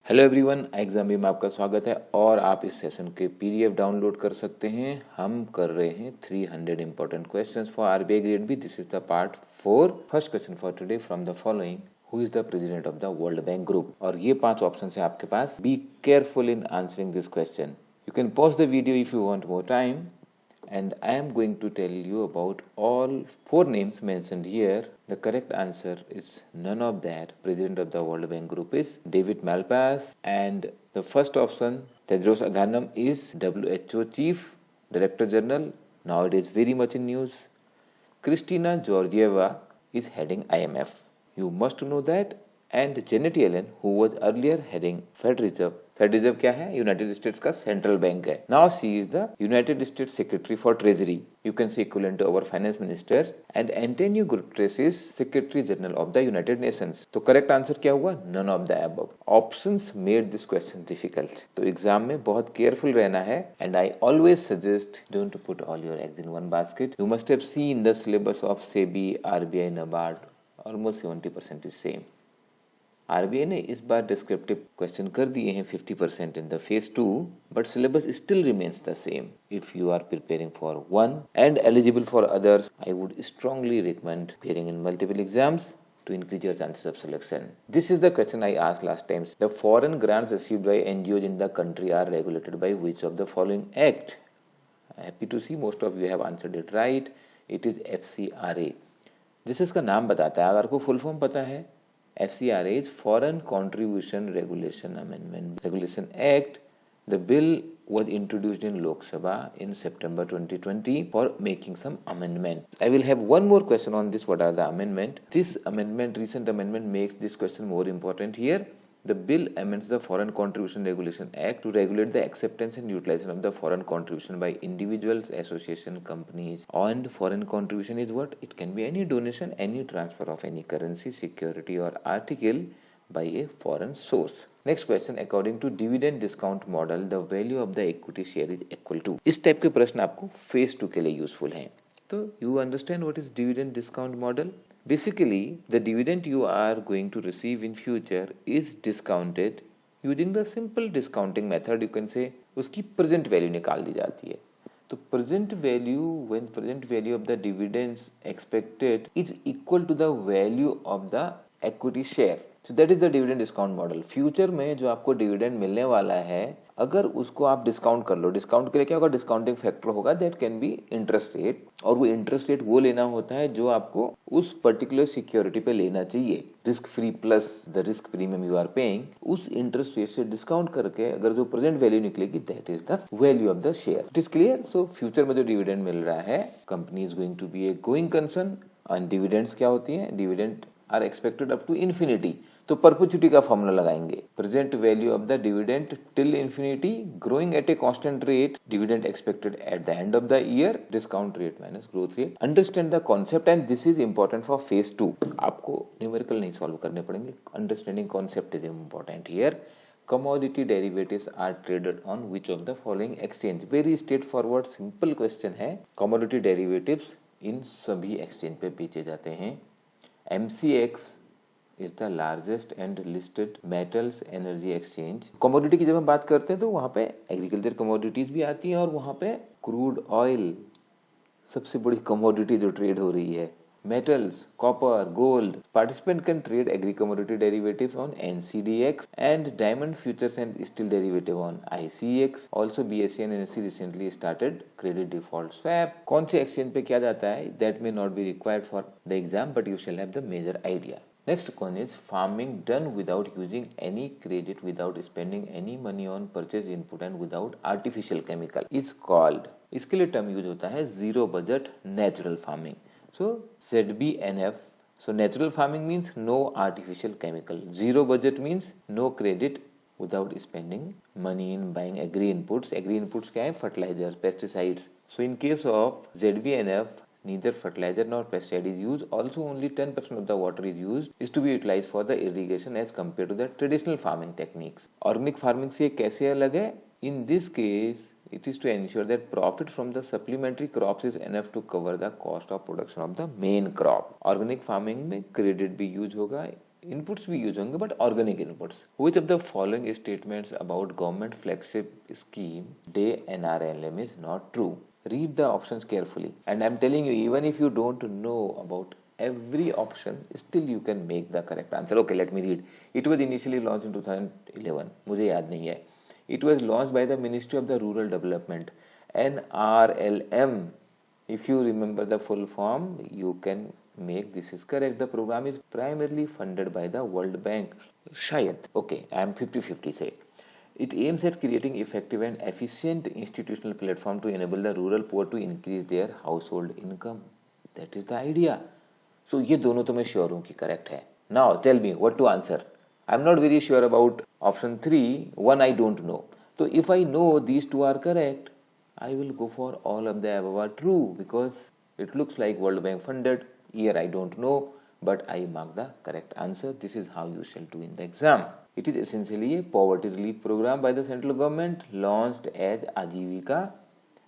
Hello everyone, exam में आपका स्वागत है और आप इस सेशन के पीडीएफ डाउनलोड कर सकते हैं। हम कर रहे हैं 300 important questions for RBI grade B. This is the part 4। First question for today from the following, who is the president of the World Bank Group. और ये 5 ऑप्शन है आपके पास। Be careful in answering this question. You can pause the video if you want more time, and I am going to tell you about all 4 names mentioned here. The correct answer is none of that. President of the World Bank Group is David Malpass, and the first option, Tedros Adhanom, is WHO Chief Director General. Now it is very much in news. Kristina Georgieva is heading IMF. You must know that. And Janet Yellen, who was earlier heading Fed Reserve. Fed Reserve क्या है? United States का central bank है. Now she is the United States secretary for treasury. You can say equivalent to our finance minister. And Antonio Guterres is secretary general of the United Nations. तो correct answer क्या हुआ? None of the above. Options made this question difficult. तो exam में बहुत careful रहना है. And I always suggest don't put all your eggs in one basket. You must have seen the syllabus of SEBI, RBI, NABARD. Almost 70% is same. RBI ने इस बार descriptive question कर दिए हैं 50% in the phase 2, but syllabus still remains the same. If you are preparing for one and eligible for others, I would strongly recommend preparing in multiple exams to increase your chances of selection. This is the question I asked last time. The foreign grants received by NGOs in the country are regulated by which of the following act? Happy to see most of you have answered it right. It is FCRA. जिस इसका नाम बताता है, अगर आपको full form पता है, FCRA is Foreign Contribution Regulation Amendment Regulation Act. The bill was introduced in Lok Sabha in September 2020 for making some amendment. I will have one more question on this. What are the amendment? This amendment, recent amendment, makes this question more important here. The bill amends the Foreign Contribution Regulation Act to regulate the acceptance and utilization of the foreign contribution by individuals, association, companies. And foreign contribution is what? It can be any donation, any transfer of any currency, security or article by a foreign source. Next question, according to dividend discount model, the value of the equity share is equal to. इस type के प्रश्न आपको phase 2 के लिए useful हैं. तो you understand what is dividend discount model? Basically, the dividend you are going to receive in future is discounted using the simple discounting method. You can say उसकी present value निकाल दी जाती है. तो present value, when present value of the dividends expected is equal to the value of the equity share. So that is the dividend discount model. Future में जो आपको dividend मिलने वाला है, अगर उसको आप डिस्काउंट कर लो, डिस्काउंट के लिए क्या होगा? डिस्काउंटिंग फैक्टर होगा, that can be interest rate. और वो इंटरेस्ट रेट वो लेना होता है जो आपको उस पर्टिकुलर सिक्योरिटी पे लेना चाहिए. Risk free plus the risk premium you are paying, उस इंटरेस्ट रेट से डिस्काउंट करके अगर जो प्रेजेंट वैल्यू निकलेगी, that is the value of the share. It is clear? So future में जो डिविडेंड मिल रहा है, company is going to be a going concern. And dividends क्या होती है? Dividend are expected up to infinity. तो परपेचुइटी का फॉर्मूला लगाएंगे. Present value of the dividend till infinity, growing at a constant rate, dividend expected at the end of the year, discount rate minus growth rate. Understand the concept and this is important for phase 2. आपको numerical नहीं solve करने पड़ेंगे. Understanding concept is important here. Commodity derivatives are traded on which of the following exchange? Very straightforward simple question है. Commodity derivatives इन सभी exchange पे बेचे जाते हैं. MCX is the largest and listed metals energy exchange. Commodity की जब हम बात करते हैं तो वहाँ पे एग्रीकल्चर कमोडिटीज भी आती हैं और वहाँ पे क्रूड ऑयल सबसे बड़ी कमोडिटी जो ट्रेड हो रही है. Metals, copper, gold. Participant can trade agri commodity derivatives on NCDX and diamond futures and steel derivative on ICX. Also BSE and NSE recently started credit default swap. कौन से exchange पे किया जाता है? That may not be required for the exam, but you shall have the major idea. Next one is farming done without using any credit, without spending any money on purchase input and without artificial chemical is called. इसके लिए term use होता है zero budget natural farming. So ZBNF. So natural farming means no artificial chemical. Zero budget means no credit without spending money in buying agri inputs. Agri inputs क्या है? Fertilizers, pesticides. So in case of ZBNF, neither fertilizer nor pesticide is used. Also only 10% of the water is used is to be utilized for the irrigation as compared to the traditional farming techniques. Organic farming से कैसे अलग है? In this case, it is to ensure that profit from the supplementary crops is enough to cover the cost of production of the main crop. Organic farming में credit भी use होगा, inputs भी use होंगे but organic inputs. Which of the following statements about government flagship scheme Day NRLM is not true? Read the options carefully. And I'm telling you, even if you don't know about every option, still you can make the correct answer. Okay, let me read. It was initially launched in 2011. मुझे याद नहीं है. It was launched by the Ministry of the Rural Development, NRLM. If you remember the full form, you can make this is correct. The program is primarily funded by the World Bank. शायद. Okay, I am 50-50 say. It aims at creating effective and efficient institutional platform to enable the rural poor to increase their household income. That is the idea. So ये दोनों तो मैं sure हूँ कि correct है. Now tell me what to answer. I'm not very sure about option 3. One I don't know. So if I know these two are correct, I will go for all of the above are true because it looks like World Bank funded. Here I don't know, but I mark the correct answer. This is how you shall do in the exam. It is essentially a poverty relief program by the central government launched as Ajivika.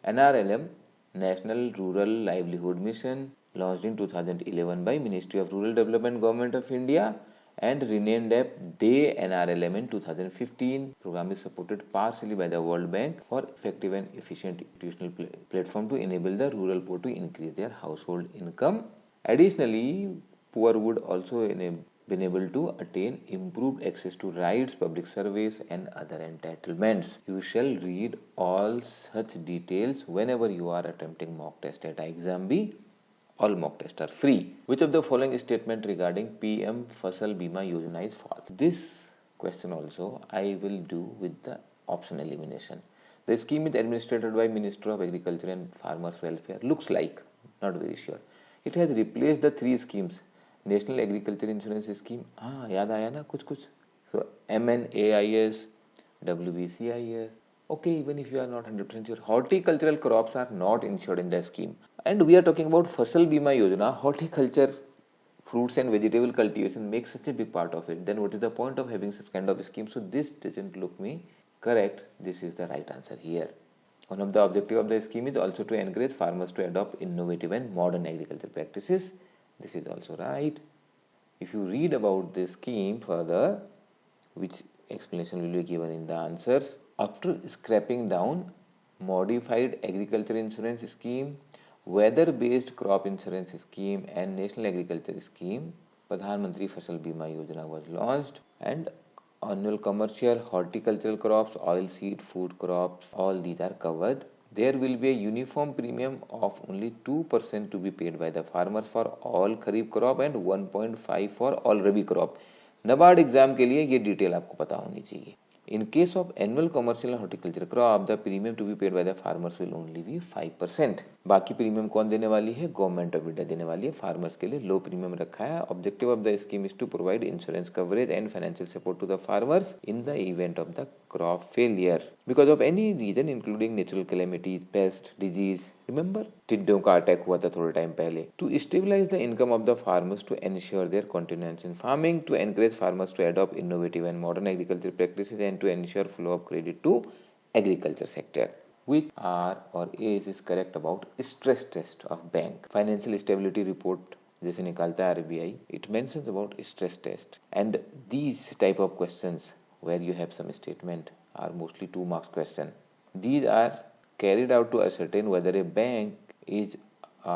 NRLM, National Rural Livelihood Mission, launched in 2011 by Ministry of Rural Development, Government of India, and renamed as Day NRLM in 2015. Program is supported partially by the World Bank for effective and efficient institutional platform to enable the rural poor to increase their household income. Additionally, poor would also been able to attain improved access to rights, public service and other entitlements. You shall read all such details whenever you are attempting mock test at exam B. All mock tests are free. Which of the following statement regarding PM Fasal Bima Yojana is false? This question also I will do with the option elimination. The scheme is administered by Minister of Agriculture and Farmers Welfare. Looks like, not very sure. It has replaced the 3 schemes. National agriculture insurance scheme, हाँ याद आया ना कुछ कुछ. सो MNAIS, WBCIS. Okay, even if you are not 100% sure, horticultural crops are not insured in the scheme. And we are talking about Fasal Bima Yojana. Horticulture, fruits and vegetable cultivation makes such a big part of it. Then what is the point of having such kind of scheme? So this doesn't look me correct. This is the right answer here. One of the objective of the scheme is also to encourage farmers to adopt innovative and modern agriculture practices. This is also right. If you read about this scheme further, which explanation will be given in the answers. After scrapping down modified agriculture insurance scheme, weather-based crop insurance scheme and national agriculture scheme, Pradhan Mantri Fasal Bima Yojana was launched, and annual commercial, horticultural crops, oil seed, food crops, all these are covered. There will be a uniform premium of only 2% to be paid by the farmers for all kharif crop and 1.5 for all rabi crop. NABARD exam के लिए ये detail आपको पता होनी चाहिए. In case of annual commercial and horticulture crop, the premium to be paid by the farmers will only be 5%. बाकी premium कौन देने वाली है? गवर्नमेंट ऑफ इंडिया देने वाली है. फार्मर्स के लिए लो प्रीमियम रखा है. Objective of the scheme is to provide insurance coverage and financial support to the farmers in the event of the crop failure because of any reason including natural calamities, pest, disease. Remember टिड्डों का attack हुआ था थोड़े time पहले. To stabilise the income of the farmers, to ensure their continuance in farming, to encourage farmers to adopt innovative and modern agriculture practices and to ensure flow of credit to agriculture sector. Which R or A is correct about stress test of bank? Financial stability report जैसे निकालता है RBI, it mentions about stress test, and these type of questions where you have some statement are mostly 2 marks question. These are carried out to ascertain whether a bank is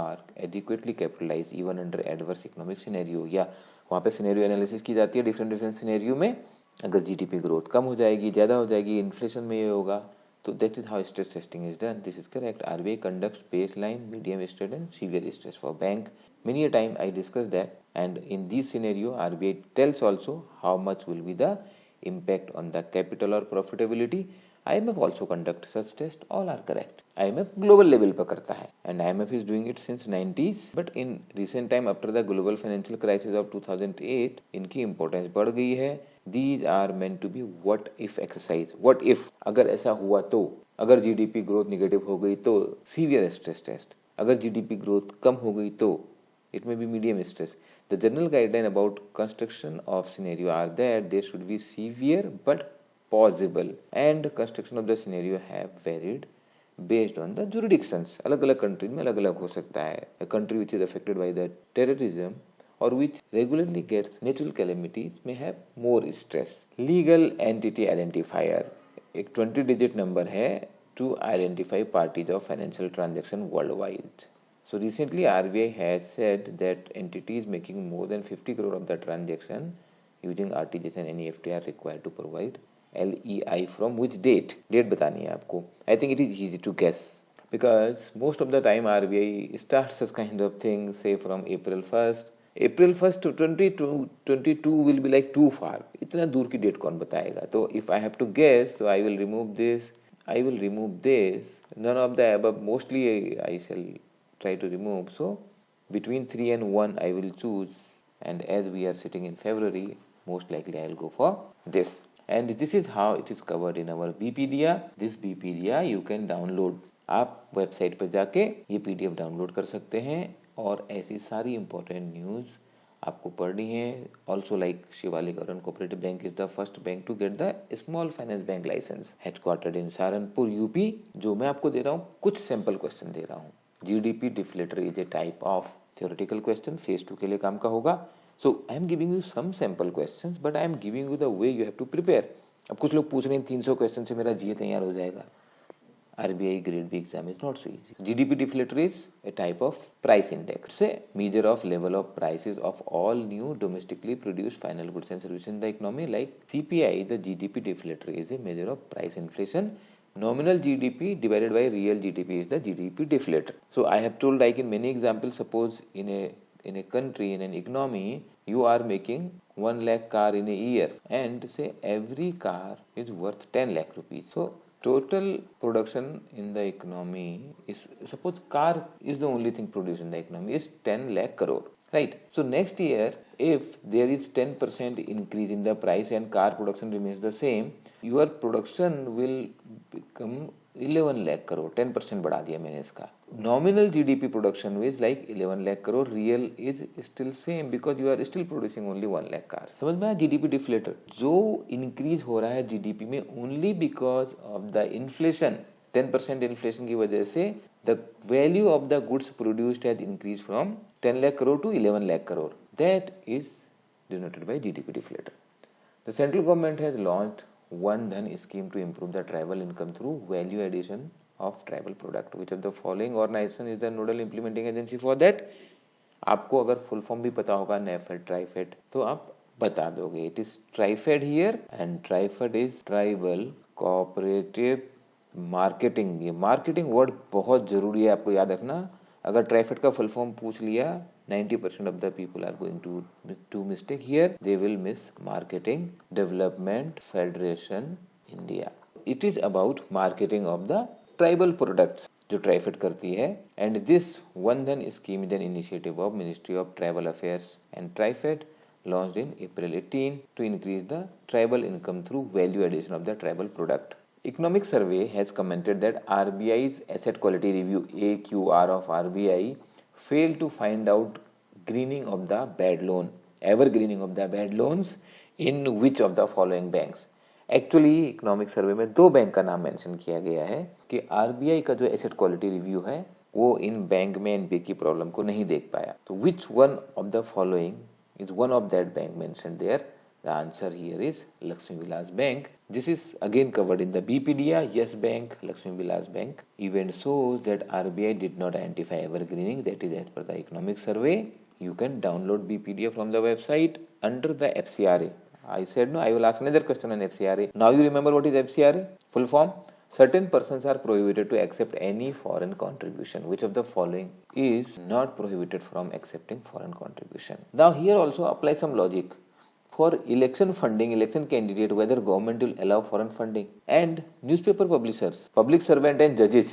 are adequately capitalized even under adverse economic scenario. या वहाँ पे scenario analysis की जाती है different scenario में. अगर GDP growth कम हो जाएगी, ज़्यादा हो जाएगी, इन्फ्लेशन में ये होगा. So that is how stress testing is done. This is correct. RBI conducts baseline, medium stress and severe stress for bank. Many a time I discuss that, and in this scenario RBI tells also how much will be the impact on the capital or profitability. IMF also conduct such test. All are correct. IMF global level पर करता है, and IMF is doing it since 90s. But in recent time after the global financial crisis of 2008, इनकी importance बढ़ गई है. These are meant to be what if exercise. What if अगर ऐसा हुआ तो, अगर GDP ग्रोथ निगेटिव हो गई तो सीवियर स्ट्रेस टेस्ट, अगर GDP ग्रोथ कम हो गई तो it may be medium stress. The general guideline about construction of scenario are that there should be severe but possible, and construction of the scenario have varied based on the jurisdictions. अलग अलग countries में अलग अलग हो सकता है. A country which is affected by the terrorism or which regularly gets natural calamities may have more stress. Legal entity identifier एक 20 digit number है to identify parties of financial transaction worldwide. So recently RBI has said that entities making more than 50 crore of the transaction using RTGS and NEFT are required to provide LEI from which date? Date बतानी है आपको. I think it is easy to guess because most of the time RBI starts such kind of things say from April 1st. April 1st to 22 will be like too far. इतना दूर की date कौन बताएगा? तो if I have to guess, so I will remove this, I will remove this, none of the above, mostly I shall try to remove. So between 3 and 1 I will choose, and as we are sitting in February, most likely I will go for this. And this is how it is covered in our BPedia. This BPedia you can download. आप website पर जाके ये PDF download कर सकते हैं और ऐसी सारी इंपॉर्टेंट न्यूज़ आपको पढ़नी है. Also like Shivalik urban cooperative bank is the first bank to get the small finance bank licence, headquartered in Saharanpur UP. जो मैं आपको दे रहा हूँ कुछ सैंपल क्वेश्चन दे रहा हूँ. GDP deflator is a type of theoretical question, phase 2 के लिए काम का होगा. So I am giving you some sample questions, but I am giving you the way you have to prepare. अब कुछ लोग पूछ रहे हैं 300 क्वेश्चन से मेरा GA तैयार हो जाएगा. RBI grade B exam is not so easy. GDP deflator is a type of price index. It's a measure of level of prices of all new domestically produced final goods and services in the economy. Like CPI, the GDP deflator is a measure of price inflation. Nominal GDP divided by real GDP is the GDP deflator. So I have told, like in many examples, suppose in a country, in an economy, you are making 1 lakh car in a year, and say every car is worth 10 lakh rupees. So total production in the economy is, suppose car is the only thing produced in the economy, is 10 lakh crore, right? So next year, if there is 10% increase in the price and car production remains the same, your production will become 11 lakh crore. 10% बढ़ा दिया मैंने इसका. Nominal GDP production is like 11 lakh crore. Real is still same because you are still producing only 1 lakh cars. समझ में आया? GDP deflator जो increase हो रहा है GDP में only because of the inflation. 10% inflation की वजह से the value of the goods produced has increased from 10 lakh crore to 11 lakh crore. That is denoted by GDP deflator. The central government has launched One Dhan scheme to improve the tribal income through value addition of tribal product. Which of the following organization is the nodal implementing agency for that? आपको अगर full form भी पता होगा नेफेड ट्राइफेड तो आप बता दोगे. It is TRIFED here and TRIFED is tribal cooperative marketing. ये मार्केटिंग वर्ड बहुत जरूरी है आपको याद रखना. अगर ट्राइफेड का फुल फॉर्म पूछ लिया 90% of the people are going to mistake here. They will miss Marketing Development Federation India. It is about marketing of the tribal products जो ट्राइफेड करती है. And this One Dhan scheme is an initiative of Ministry of Tribal Affairs and Trifed launched in April 18 to increase the tribal income through value addition of the tribal product. Economic Survey has commented that RBI's Asset Quality Review AQR of RBI failed to find out greening of the bad loan, evergreening of the bad loans in which of the following banks. Actually economic survey में 2 bank का नाम mention किया गया है कि RBI का जो asset quality review है वो इन बैंक में एनपीए की प्रॉब्लम को नहीं देख पाया. तो which one of the following is one of that bank mentioned there? The answer here is Lakshmi Vilas Bank. This is again covered in the BPedia. Yes Bank, Lakshmi Vilas Bank. Event shows that RBI did not identify evergreening. That is as per the economic survey. You can download BPedia from the website under the FCRA. I said no, I will ask another question on FCRA. Now you remember what is FCRA? Full form? Certain persons are prohibited to accept any foreign contribution. Which of the following is not prohibited from accepting foreign contribution? Now here also apply some logic. For election funding, election candidate, whether government will allow foreign funding, and newspaper publishers, public servant and judges,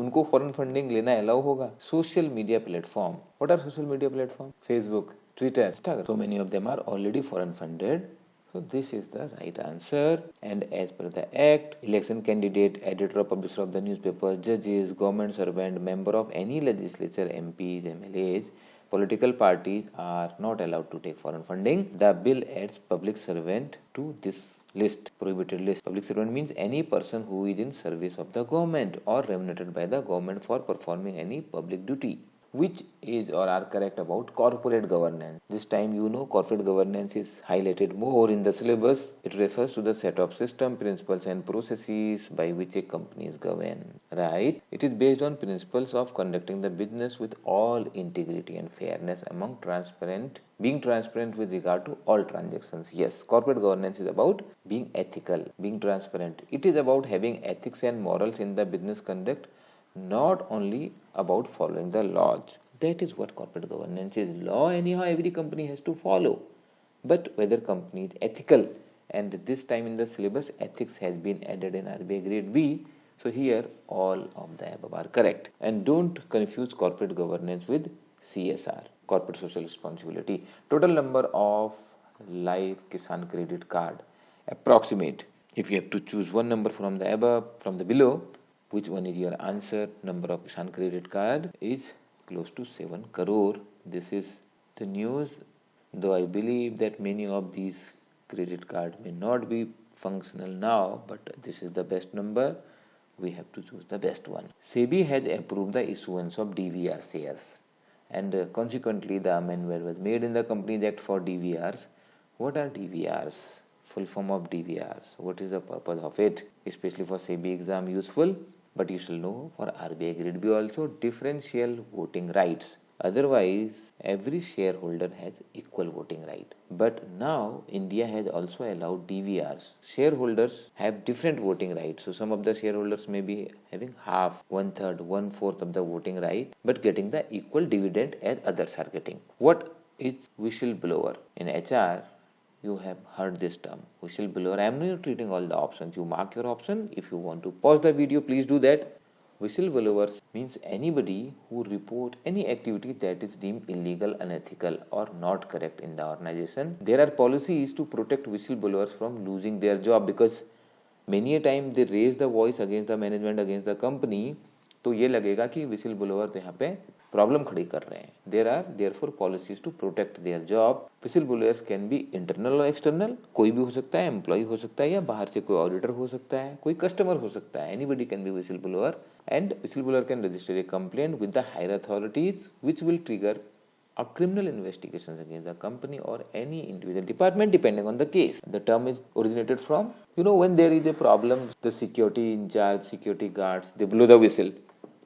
उनको foreign funding लेना allow होगा. Social media platform, what are social media platform? Facebook, Twitter, Instagram. So many of them are already foreign funded. So this is the right answer. And as per the act, election candidate, editor or publisher of the newspaper, judges, government servant, member of any legislature, MPs, MLAs, political parties are not allowed to take foreign funding. The bill adds public servant to this list, prohibited list. Public servant means any person who is in service of the government or remunerated by the government for performing any public duty. which is or are correct about corporate governance. This time you know corporate governance is highlighted more in the syllabus. It refers to the set of system, principles and processes by which a company is governed, right? It is based on principles of conducting the business with all integrity and fairness being transparent with regard to all transactions. Yes, corporate governance is about being ethical, being transparent. It is about having ethics and morals in the business conduct, not only about following the laws. That is what corporate governance is. Law anyhow every company has to follow, but whether company is ethical, and this time in the syllabus ethics has been added in RBI grade B. So here all of the above are correct. And don't confuse corporate governance with CSR, corporate social responsibility. Total number of life Kisan credit card approximate. If you have to choose one number from the below, which one is your answer? Number of Kisan credit card is close to 7 crore. This is the news, though I believe that many of these credit cards may not be functional now, but this is the best number. We have to choose the best one. SEBI has approved the issuance of DVR shares, and consequently the amendment was made in the Companies Act for DVRs. What are DVRs? Full form of DVRs. What is the purpose of it? Especially for SEBI exam useful, but you shall know for RBI grade B also, differential voting rights. Otherwise, every shareholder has equal voting right. But now India has also allowed DVRs. Shareholders have different voting rights. So some of the shareholders may be having half, 1/3, 1/4 of the voting right, but getting the equal dividend as others are getting. What is whistleblower? In HR, you have heard this term, whistleblower. I am not reading all the options. You mark your option. If you want to pause the video, please do that. Whistleblowers means anybody who report any activity that is deemed illegal, unethical or not correct in the organization. There are policies to protect whistleblowers from losing their job, because many a time they raise the voice against the management, against the company. तो ये लगेगा कि whistle blower यहाँ पे problem खड़ी कर रहे हैं. There are therefore policies to protect their job. Whistle blowers can be internal और एक्सटर्नल. कोई भी हो सकता है, एम्प्लॉय हो सकता है, या बाहर से कोई ऑडिटर हो सकता है, कोई कस्टमर हो सकता है. Anybody can be whistle blower, and whistle blower can register a complaint with the higher authorities which will trigger a criminal investigation against the company or any individual department depending on the case. The term is originated from, when there is a problem, the security in charge, security guards, they blow the whistle.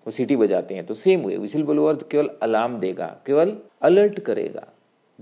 वो सीटी बजाते हैं. तो same way whistle blower केवल alarm देगा, केवल alert करेगा.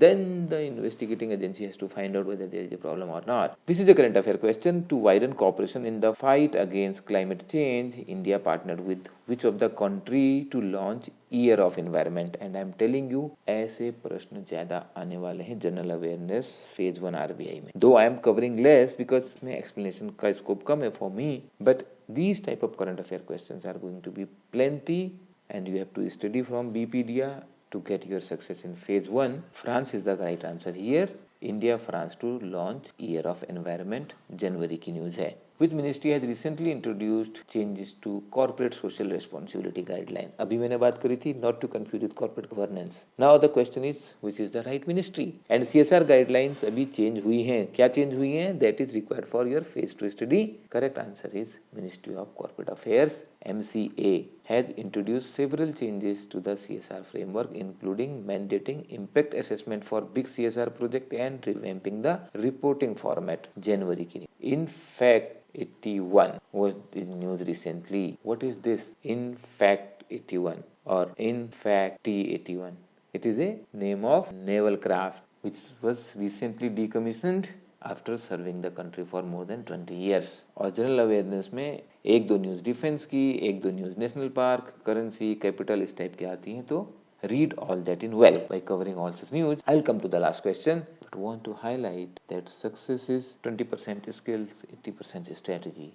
Then the investigating agency has to find out whether there is a problem or not. This is a current affair question. To widen cooperation in the fight against climate change, India partnered with which of the country to launch Year of Environment? And I am telling you, ऐसे प्रश्न ज्यादा आने वाले हैं general awareness phase 1 RBI में. Though I am covering less because इसमें explanation का scope कम है for me, but these type of current affair questions are going to be plenty, and you have to study from BPedia to get your success in phase 1. France is the right answer here. India France to launch Year of Environment. जनवरी की news है. Which ministry has recently introduced changes to corporate social responsibility guideline? अभी मैंने बात करी थी, not to confuse with corporate governance. Now the question is, which is the right ministry? And CSR guidelines अभी change हुई हैं. क्या change हुई हैं? That is required for your phase 2 study. Correct answer is Ministry of Corporate Affairs. MCA has introduced several changes to the CSR framework, including mandating impact assessment for big CSR project and revamping the reporting format. जनवरी की. In fact, 81 was the news recently. What is this? In fact 81 or in fact T81? It is a name of naval craft which was recently decommissioned after serving the country for more than 20 years. और general awareness में एक दो news defence की, एक दो news national park, currency, capital, इस type की आती हैं. तो read all that in well. By covering all such news, I'll come to the last question, but want to highlight that success is 20% skills, 80% strategy.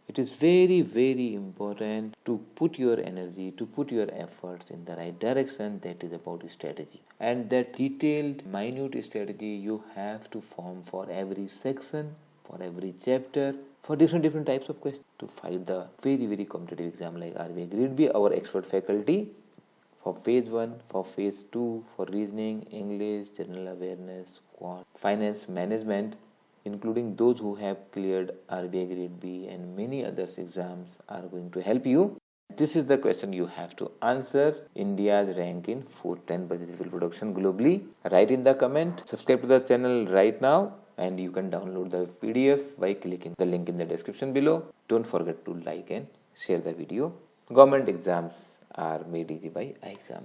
It is very, very important to put your energy, to put your efforts in the right direction. That is about strategy, and that detailed, minute strategy you have to form for every section, for every chapter, for different types of questions to fight the very, very competitive exam like RBI grade B. Our expert faculty for phase 1, for phase 2, for reasoning, English, general awareness, quant, finance, management, including those who have cleared RBI grade B and many others exams, are going to help you. This is the question you have to answer. India's rank in food and vegetable production globally. Write in the comment. Subscribe to the channel right now, and you can download the PDF by clicking the link in the description below. Don't forget to like and share the video. Government exams are made easy by iExam.